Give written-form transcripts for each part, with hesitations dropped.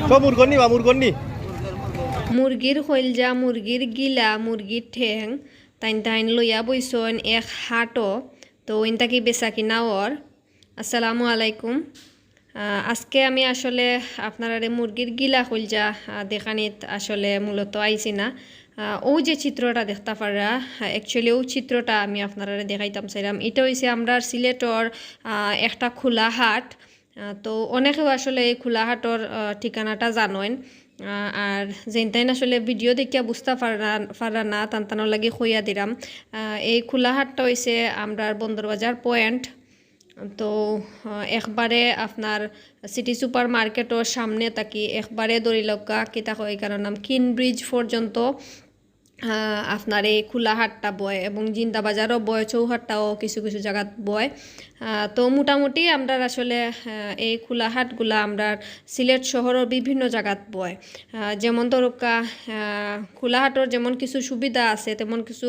সব মুরগনি বা মুরগনি মুরগির খৈলজা মুরগির গিলা মুরগির ঠেং তাইন তাইন লইয়া বইসন এক হাটো তো ইনতা কি বেচা কিনা ওর। আসসালামু আলাইকুম। আজকে আমি আসলে আপনারা মুরগির গিলা খৈলজা দেখানিত আসলে মূলত আইছি না। ও যে চিত্রটা দেখতে পারা অ্যাকচুয়ালি ও চিত্রটা আমি আপনারা দেখাইতাম চাইলাম। এটা হয়েছে আমরা সিলেটর একটা খোলা হাট। তো অনেকেও আসলে এই খোলা হাটর ঠিকানাটা জানেন। আর যেনটাইন আসলে ভিডিও দেখিয়া বুঝতে পারা না টানটানোর লাগে খইয়া দিলাম। এই খোলা হাটটা হয়েছে আমরা বন্দরবাজার পয়েন্ট। তো একবারে আপনার সিটি সুপার মার্কেটের সামনে থাকি একবারে দড়িলকা কিতা হয় কারণ নাম কিন ব্রিজ পর্যন্ত আপনার এই খোলা হাটটা বয় এবং জিন্দা বাজারও বয়, চৌহাটটাও কিছু কিছু জায়গাত বয়। তো মোটামুটি আমরা আসলে এই খোলা হাটগুলা আমরা সিলেট শহরের বিভিন্ন জায়গাত বয়। যেমন ধরকা খোলা হাটর যেমন কিছু সুবিধা আছে তেমন কিছু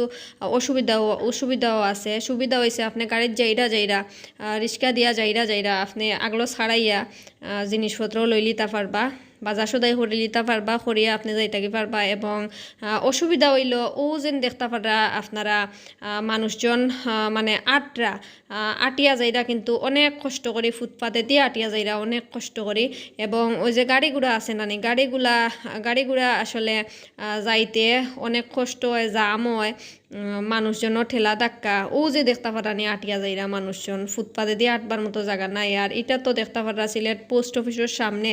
অসুবিধাও আছে। সুবিধা হয়েছে আপনি গাড়ির যাইরা রিক্সা দিয়া যাইরা আপনি আগলো ছাড়াইয়া জিনিসপত্র লই লিতে পারবা, বাজার সদাই করে লিতে পারবা, করিয়া আপনি যাইতাকি পারবা। এবং অসুবিধা হইল ও যেন দেখতে পারা আপনারা মানুষজন মানে আটিয়া যাইরা কিন্তু অনেক কষ্ট করি ফুটপাতে দিয়ে আটিয়া যাইরা অনেক কষ্ট করি। এবং ওই যে গাড়িগুড়া আছে নানি গাড়িগুড়া আসলে যাইতে অনেক কষ্ট হয়, জাম হয়, মানুষজনও ঠেলা ধাক্কা ও যে দেখতে পারানি আটিয়া যাইরা মানুষজন ফুটপাতে দিয়ে আটবার মতো জায়গা নাই। আর এটা তো দেখতে পারা সিলেট পোস্ট অফিসের সামনে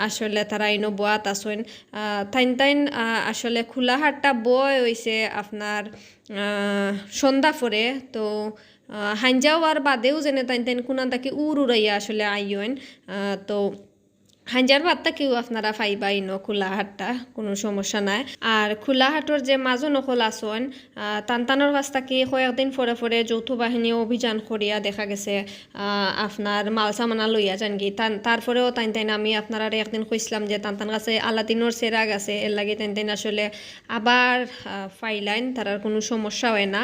আসলে তারা ইনো বোয়াত আসেন তাইন আসলে খোলা হাটটা বয় হয়েছে আপনার সন্ধ্যা পরে। তো হাঞ্জাও আর বাদেও যেনে তাইন কোনা তাকে উড়াইয়া আসলে আইন। তো হাঞ্জার ভাতটা কেউ আপনারা ফাইবা ইনো খোলা হাটটা কোনো সমস্যা নাই। আর খোলা হাটর যে মাজো নকল আসন টানটানোর কাছ থেকে কয়েকদিন পরে যৌথ বাহিনী অভিযান করিয়া দেখা গেছে আপনার মাল সামানা লইয়া যান কি তারপরেও তাইন আমি আপনারা একদিন কইছিলাম যে টানটান কাছে আলাদিনোর সেরাগ আছে এর লাগে তাইন আসলে আবার ফাইলাইন তারার কোনো সমস্যা হয় না।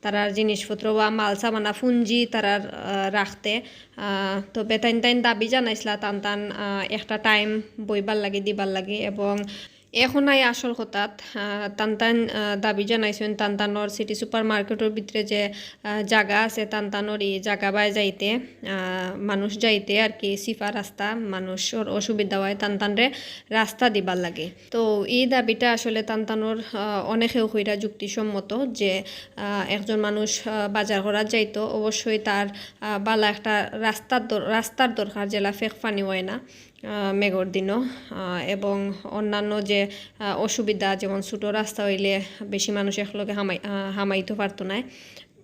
তারার জিনিসপত্র বা মাল সামানা ফুঞ্জি তারার রাখতে। তবে তাইন দাবি জানাইছিলা টান একটা টাইম বইবার লাগে দিবার লাগে। এবং এখন আই আসল কথাত টান দাবি জানাইছেন টানটানোর সিটি সুপার মার্কেটের ভিতরে যে জায়গা আছে টানটানোর এই জায়গা বাই যাইতে মানুষ যাইতে আর কি সিফা রাস্তা মানুষের অসুবিধা হয় টানরে রাস্তা দিবার লাগে। তো এই দাবিটা আসলে টানটানোর অনেকেও হইরা যুক্তিসম্মত যে একজন মানুষ বাজার করার যাইতো অবশ্যই তার বালা একটা রাস্তার দরকার জেলা ফেক পানি হয় না মেঘর দিনও। এবং অন্যান্য যে অসুবিধা যেমন ছোটো রাস্তা হইলে বেশি মানুষ একলগে হামাইতে পারতো না।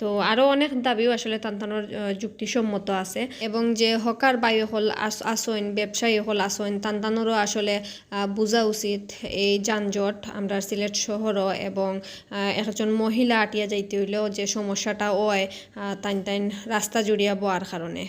তো আরও অনেক দাবিও আসলে টানটানোর যুক্তিসম্মত আছে। এবং যে হকার বায়ু হল আসইন ব্যবসায়ী হল আসইন টানটানোরও আসলে বোঝা উচিত এই যানজট আমরা সিলেট শহরও। এবং একজন মহিলা আটিয়া যাইতে হইলেও যে সমস্যাটা হয় তাইন রাস্তা জুড়িয়া বোয়ার কারণে।